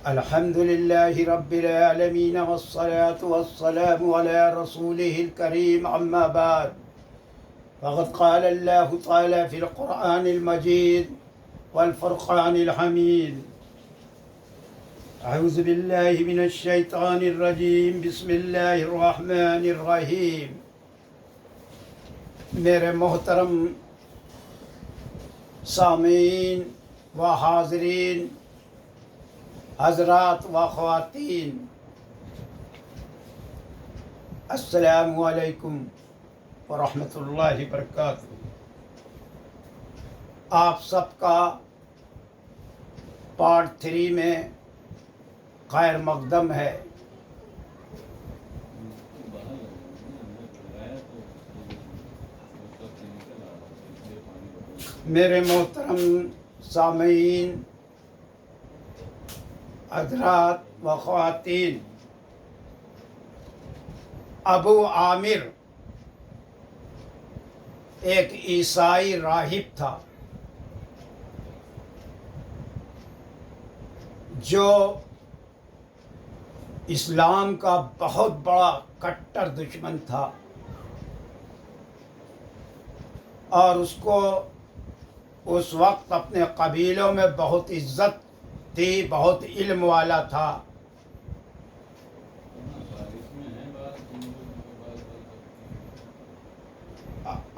الحمد لله رب العالمين والصلاة والسلام على رسوله الكريم أما بعد فقد قال الله تعالى في القرآن المجيد والفرقان الحميد أعوذ بالله من الشيطان الرجيم بسم الله الرحمن الرحيم میرے محترم سامعین و حاضرین حضرات و خواتین، السلام علیکم ورحمۃ اللہ وبرکاتہ۔ آپ سب کا پارٹ 3 میں خیر مقدم ہے۔ میرے محترم سامعین حضرات و خواتین، ابو عامر ایک عیسائی راہب تھا جو اسلام کا بہت بڑا کٹر دشمن تھا، اور اس کو اس وقت اپنے قبیلوں میں بہت عزت تھی، بہت علم والا تھا۔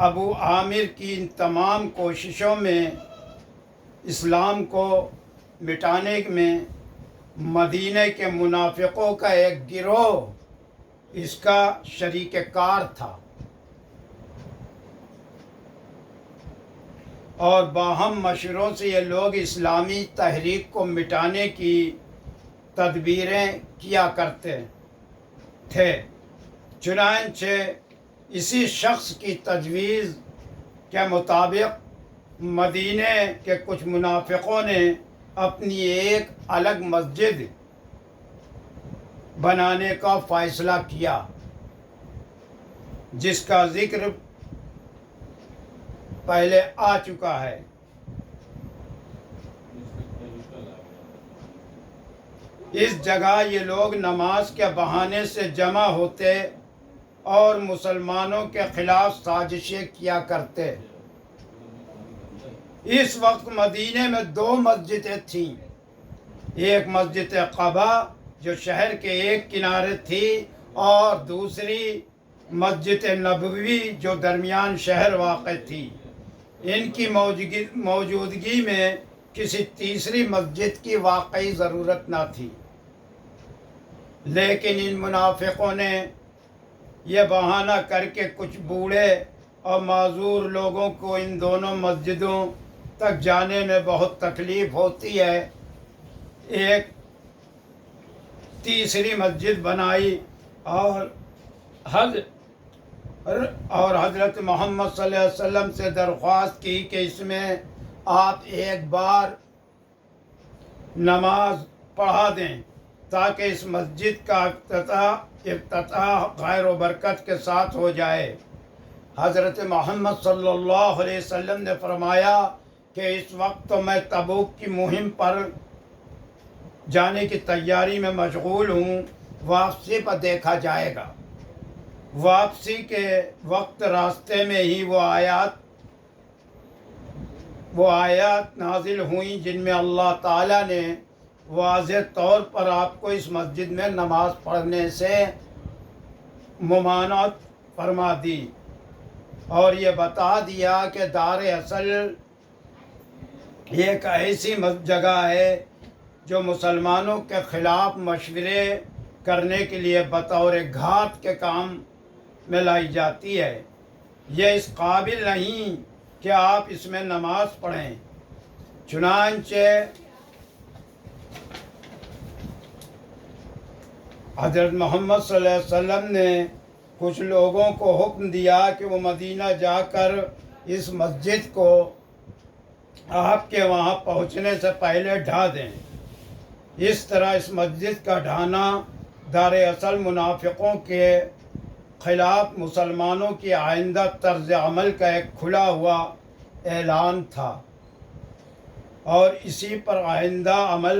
ابو عامر کی ان تمام کوششوں میں اسلام کو مٹانے میں مدینہ کے منافقوں کا ایک گروہ اس کا شریک کار تھا، اور باہم مشوروں سے یہ لوگ اسلامی تحریک کو مٹانے کی تدبیریں کیا کرتے تھے۔ چنانچہ اسی شخص کی تجویز کے مطابق مدینہ کے کچھ منافقوں نے اپنی ایک الگ مسجد بنانے کا فیصلہ کیا، جس کا ذکر پہلے آ چکا ہے۔ اس جگہ یہ لوگ نماز کے بہانے سے جمع ہوتے اور مسلمانوں کے خلاف سازشیں کیا کرتے۔ اس وقت مدینے میں 2 مسجدیں تھیں، ایک مسجد قبا جو شہر کے ایک کنارے تھی، اور دوسری مسجد نبوی جو درمیان شہر واقع تھی۔ ان کی موجودگی میں کسی تیسری مسجد کی واقعی ضرورت نہ تھی، لیکن ان منافقوں نے یہ بہانہ کر کے کچھ بوڑھے اور معذور لوگوں کو ان دونوں مسجدوں تک جانے میں بہت تکلیف ہوتی ہے، ایک تیسری مسجد بنائی، اور حضرت محمد صلی اللہ علیہ وسلم سے درخواست کی کہ اس میں آپ ایک بار نماز پڑھا دیں تاکہ اس مسجد کا افتتاح خیر و برکت کے ساتھ ہو جائے۔ حضرت محمد صلی اللہ علیہ وسلم نے فرمایا کہ اس وقت تو میں تبوک کی مہم پر جانے کی تیاری میں مشغول ہوں، واپسی پر دیکھا جائے گا۔ واپسی کے وقت راستے میں ہی وہ آیات نازل ہوئیں جن میں اللہ تعالیٰ نے واضح طور پر آپ کو اس مسجد میں نماز پڑھنے سے ممانعت فرما دی، اور یہ بتا دیا کہ دار اصل ایک ایسی جگہ ہے جو مسلمانوں کے خلاف مشورے کرنے کے لیے بطور گھات کے کام میں لائی جاتی ہے۔ یہ اس قابل نہیں کہ آپ اس میں نماز پڑھیں۔ چنانچہ حضرت محمد صلی اللہ علیہ وسلم نے کچھ لوگوں کو حکم دیا کہ وہ مدینہ جا کر اس مسجد کو آپ کے وہاں پہنچنے سے پہلے ڈھا دیں۔ اس طرح اس مسجد کا ڈھانا دار اصل منافقوں کے خلاف مسلمانوں کی آئندہ طرز عمل کا ایک کھلا ہوا اعلان تھا، اور اسی پر آئندہ عمل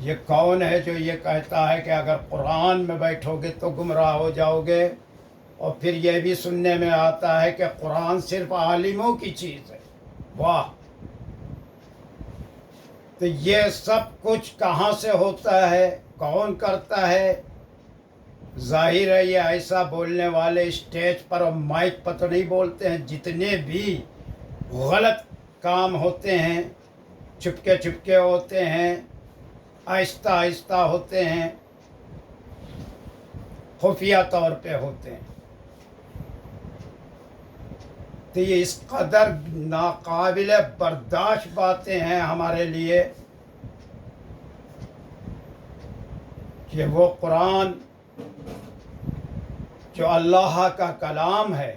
یہ کون ہے جو یہ کہتا ہے کہ اگر قرآن میں بیٹھو گے تو گمراہ ہو جاؤ گے؟ اور پھر یہ بھی سننے میں آتا ہے کہ قرآن صرف عالموں کی چیز ہے۔ واہ! تو یہ سب کچھ کہاں سے ہوتا ہے؟ کون کرتا ہے؟ ظاہر ہے یہ ایسا بولنے والے اسٹیج پر اور مائک پر تو نہیں بولتے ہیں، جتنے بھی غلط کام ہوتے ہیں چھپکے چھپکے ہوتے ہیں، آہستہ آہستہ ہوتے ہیں، خفیہ طور پہ ہوتے ہیں۔ تو یہ اس قدر ناقابل برداشت باتیں ہیں ہمارے لیے کہ وہ قرآن جو اللہ کا کلام ہے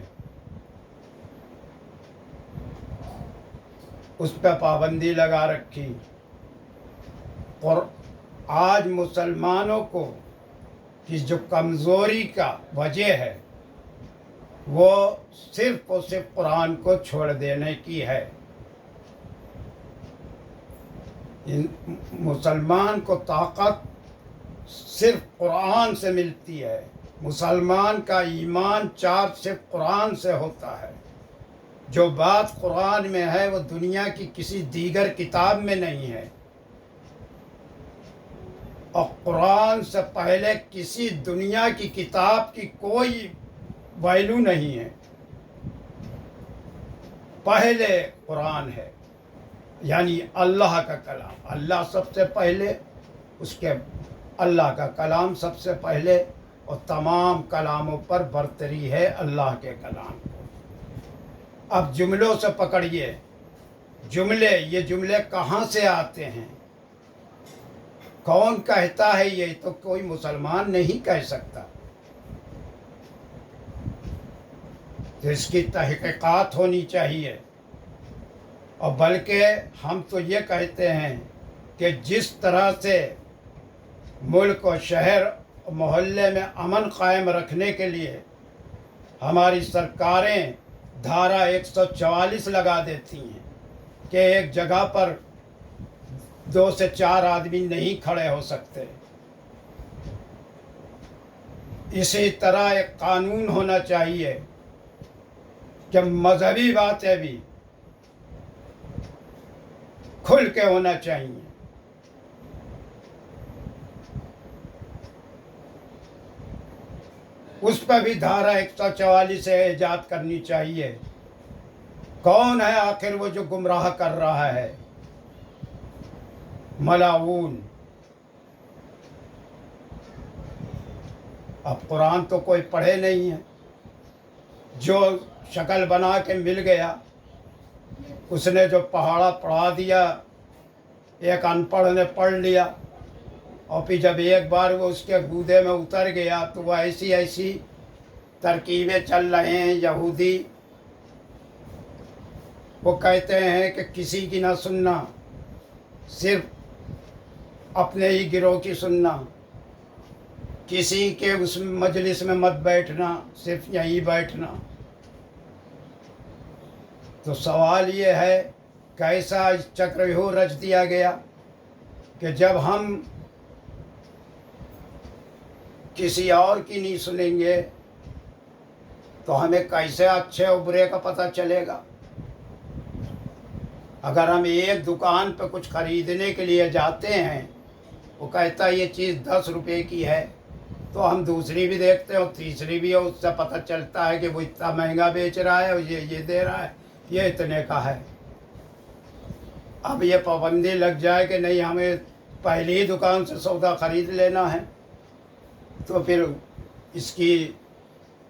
اس پہ پابندی لگا رکھی۔ اور آج مسلمانوں کو کی جو کمزوری کا وجہ ہے وہ صرف اور صرف قرآن کو چھوڑ دینے کی ہے۔ مسلمان کو طاقت صرف قرآن سے ملتی ہے۔ مسلمان کا ایمان چارج صرف قرآن سے ہوتا ہے۔ جو بات قرآن میں ہے وہ دنیا کی کسی دیگر کتاب میں نہیں ہے، اور قرآن سے پہلے کسی دنیا کی کتاب کی کوئی ویلو نہیں ہے۔ پہلے قرآن ہے، یعنی اللہ کا کلام۔ اللہ سب سے پہلے، اس کے اللہ کا کلام سب سے پہلے، اور تمام کلاموں پر برتری ہے اللہ کے کلام کو۔ اب جملوں سے پکڑیے، یہ جملے کہاں سے آتے ہیں؟ کون کہتا ہے؟ یہ تو کوئی مسلمان نہیں کہہ سکتا۔ تو اس کی تحقیقات ہونی چاہیے۔ اور بلکہ ہم تو یہ کہتے ہیں کہ جس طرح سے ملک اور شہر اور محلے میں امن قائم رکھنے کے لیے ہماری سرکاریں دھارا 144 لگا دیتی ہیں کہ ایک جگہ پر 2 سے 4 آدمی نہیں کھڑے ہو سکتے، اسی طرح ایک قانون ہونا چاہیے کہ مذہبی باتیں بھی کھل کے ہونا چاہیے۔ اس پہ بھی دھارا 144 سے ایجاد کرنی چاہیے۔ کون ہے آخر وہ جو گمراہ کر رہا ہے؟ ملاعون۔ اب قرآن تو کوئی پڑھے نہیں ہے، جو شکل بنا کے مل گیا اس نے جو پہاڑا پڑھا دیا، ایک ان پڑھ نے پڑھ لیا، اور پھر جب ایک بار وہ اس کے گودے میں اتر گیا تو وہ ایسی ترکیبیں چل رہے ہیں۔ یہودی وہ کہتے ہیں کہ کسی کی نہ سننا، صرف اپنے ہی گروہ کی سننا، کسی کے اس مجلس میں مت بیٹھنا، صرف یہیں بیٹھنا۔ تو سوال یہ ہے کیسا چکرویوہ رچ دیا گیا کہ جب ہم کسی اور کی نہیں سنیں گے تو ہمیں کیسے اچھے اور برے کا پتہ چلے گا؟ اگر ہم ایک دکان پہ کچھ خریدنے کے لیے جاتے ہیں، وہ کہتا ہے یہ چیز 10 روپے کی ہے، تو ہم دوسری بھی دیکھتے ہیں اور تیسری بھی ہے، اس سے پتہ چلتا ہے کہ وہ اتنا مہنگا بیچ رہا ہے اور یہ دے رہا ہے، یہ اتنے کا ہے۔ اب یہ پابندی لگ جائے کہ نہیں ہمیں پہلی ہی دکان سے سودا خرید لینا ہے، تو پھر اس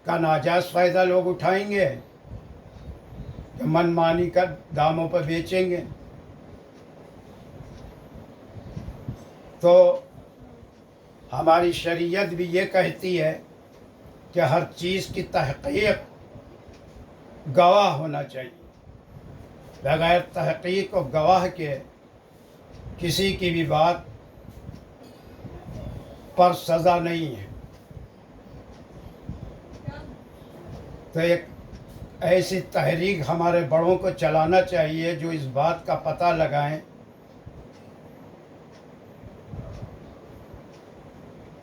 کا ناجائز فائدہ لوگ اٹھائیں گے کہ من مانی کر داموں پر بیچیں گے۔ تو ہماری شریعت بھی یہ کہتی ہے کہ ہر چیز کی تحقیق گواہ ہونا چاہیے، بغیر تحقیق و گواہ کے کسی کی بھی بات پر سزا نہیں ہے۔ تو ایک ایسی تحریک ہمارے بڑوں کو چلانا چاہیے جو اس بات کا پتہ لگائیں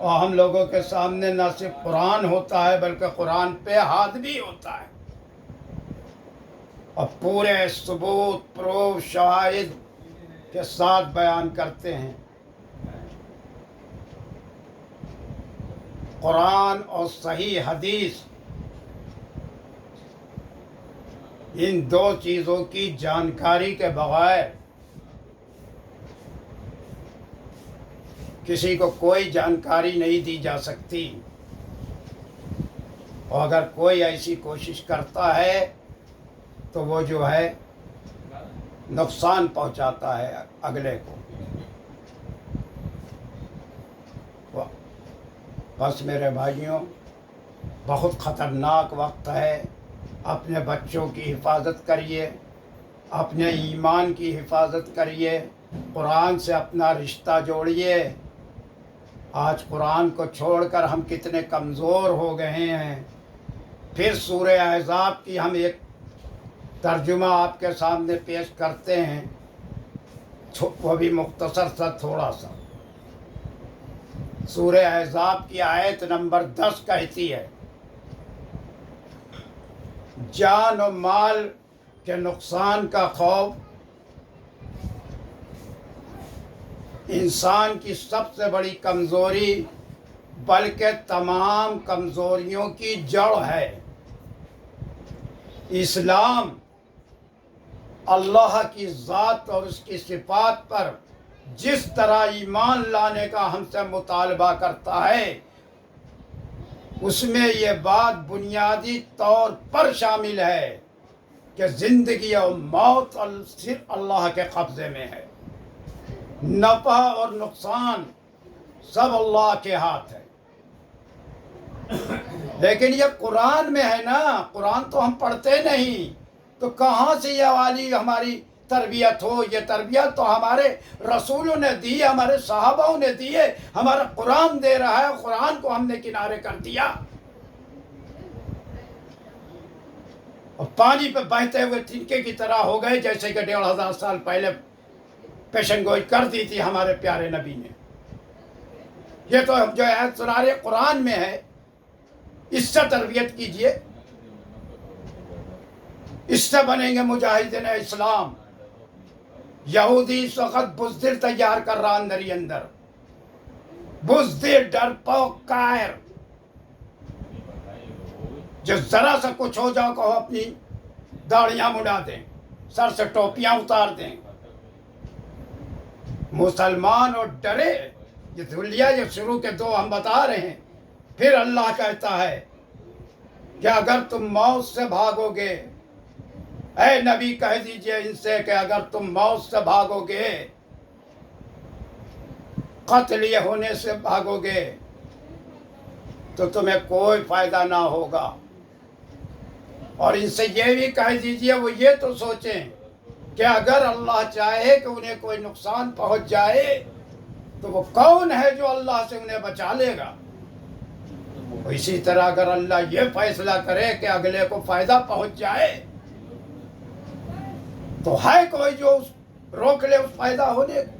اور ہم لوگوں کے سامنے نہ صرف قرآن ہوتا ہے بلکہ قرآن پہ ہاتھ بھی ہوتا ہے، اور پورے ثبوت پروف شواہد کے ساتھ بیان کرتے ہیں۔ قرآن اور صحیح حدیث، ان دو چیزوں کی جانکاری کے بغیر کسی کو کوئی جانکاری نہیں دی جا سکتی، اور اگر کوئی ایسی کوشش کرتا ہے تو وہ جو ہے نقصان پہنچاتا ہے اگلے کو۔ بس میرے بھائیوں، بہت خطرناک وقت ہے، اپنے بچوں کی حفاظت کریے، اپنے ایمان کی حفاظت کریے، قرآن سے اپنا رشتہ جوڑیے۔ آج قرآن کو چھوڑ کر ہم کتنے کمزور ہو گئے ہیں۔ پھر سورہ احزاب کی ہم ایک ترجمہ آپ کے سامنے پیش کرتے ہیں، وہ بھی مختصر سا تھوڑا سا۔ سورہ احزاب کی آیت نمبر 10 کہتی ہے، جان و مال کے نقصان کا خوف انسان کی سب سے بڑی کمزوری بلکہ تمام کمزوریوں کی جڑ ہے۔ اسلام اللہ کی ذات اور اس کی صفات پر جس طرح ایمان لانے کا ہم سے مطالبہ کرتا ہے، اس میں یہ بات بنیادی طور پر شامل ہے کہ زندگی اور موت صرف اللہ کے قبضے میں ہے، نفع اور نقصان سب اللہ کے ہاتھ ہے۔ لیکن یہ قرآن میں ہے نا، قرآن تو ہم پڑھتے نہیں، تو کہاں سے یہ والی ہماری تربیت ہو؟ یہ تربیت تو ہمارے رسولوں نے دی ہے، ہمارے صحابہ نے دی ہے، ہمارا قرآن دے رہا ہے، قرآن کو ہم نے کنارے کر دیا اور پانی پہ بہتے ہوئے تنکے کی طرح ہو گئے، جیسے کہ 1500 سال پہلے پیشن گوئی کر دی تھی ہمارے پیارے نبی نے۔ یہ تو جو آیت سنا رہے قرآن میں ہے، اس سے تربیت کیجئے، اس سے بنیں گے مجاہدین اسلام۔ یہودی اس وقت بزدل تیار کر رہا اندر ہی اندر، بزدل، ڈرپوک، کائر، جو ذرا سا کچھ ہو جاؤ کہو اپنی داڑیاں مڈا دیں، سر سے ٹوپیاں اتار دیں۔ مسلمان اور ڈرے، یہ دھلیہ یہ شروع کے دو ہم بتا رہے ہیں۔ پھر اللہ کہتا ہے کہ اگر تم موت سے بھاگو گے، اے نبی کہہ دیجئے ان سے کہ اگر تم موت سے بھاگو گے، قتل یہ ہونے سے بھاگو گے، تو تمہیں کوئی فائدہ نہ ہوگا۔ اور ان سے یہ بھی کہہ دیجئے وہ یہ تو سوچیں کہ اگر اللہ چاہے کہ انہیں کوئی نقصان پہنچ جائے تو وہ کون ہے جو اللہ سے انہیں بچا لے گا؟ اسی طرح اگر اللہ یہ فیصلہ کرے کہ اگلے کو فائدہ پہنچ جائے تو ہے کوئی جو روک لے اس فائدہ ہونے کو؟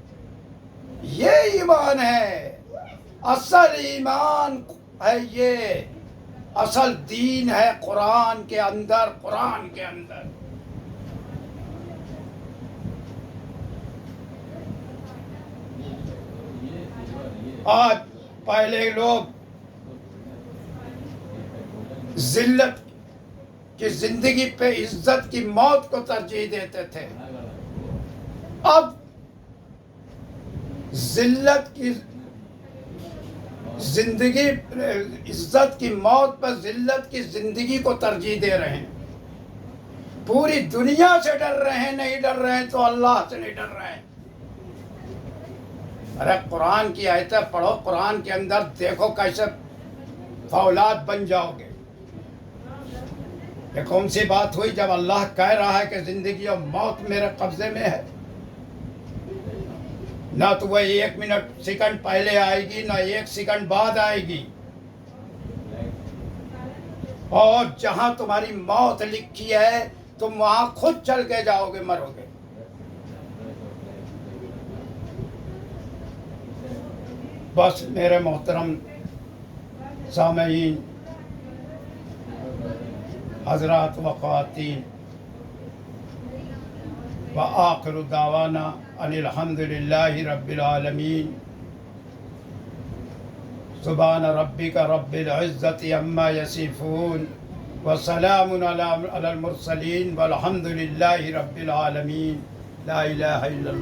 یہ ایمان ہے، اصل ایمان ہے، یہ اصل دین ہے قرآن کے اندر، قرآن کے اندر۔ آج پہلے لوگ ذلت کی زندگی پہ عزت کی موت کو ترجیح دیتے تھے، اب ذلت کی زندگی، عزت کی موت پر ذلت کی زندگی کو ترجیح دے رہے ہیں۔ پوری دنیا سے ڈر رہے ہیں، نہیں ڈر رہے ہیں تو اللہ سے نہیں ڈر رہے ہیں۔ ارے قرآن کی آیتیں پڑھو، قرآن کے اندر دیکھو کیسے فولاد بن جاؤ گے۔ یہ کون سی بات ہوئی جب اللہ کہہ رہا ہے کہ زندگی اور موت میرے قبضے میں ہے؟ نہ تو وہ 1 منٹ سیکنڈ پہلے آئے گی، نہ 1 سیکنڈ بعد آئے گی، اور جہاں تمہاری موت لکھی ہے تم وہاں خود چل کے جاؤ گے، مرو گے۔ بس میرے محترم سامعین حضرات و خواتین، وآخر دعوانا ان الحمد للہ رب العالمین۔ سبحان ربک رب العزت عما یصفون وسلام علی المرسلین والحمد للہ رب العالمین۔ لا الہ الا اللہ۔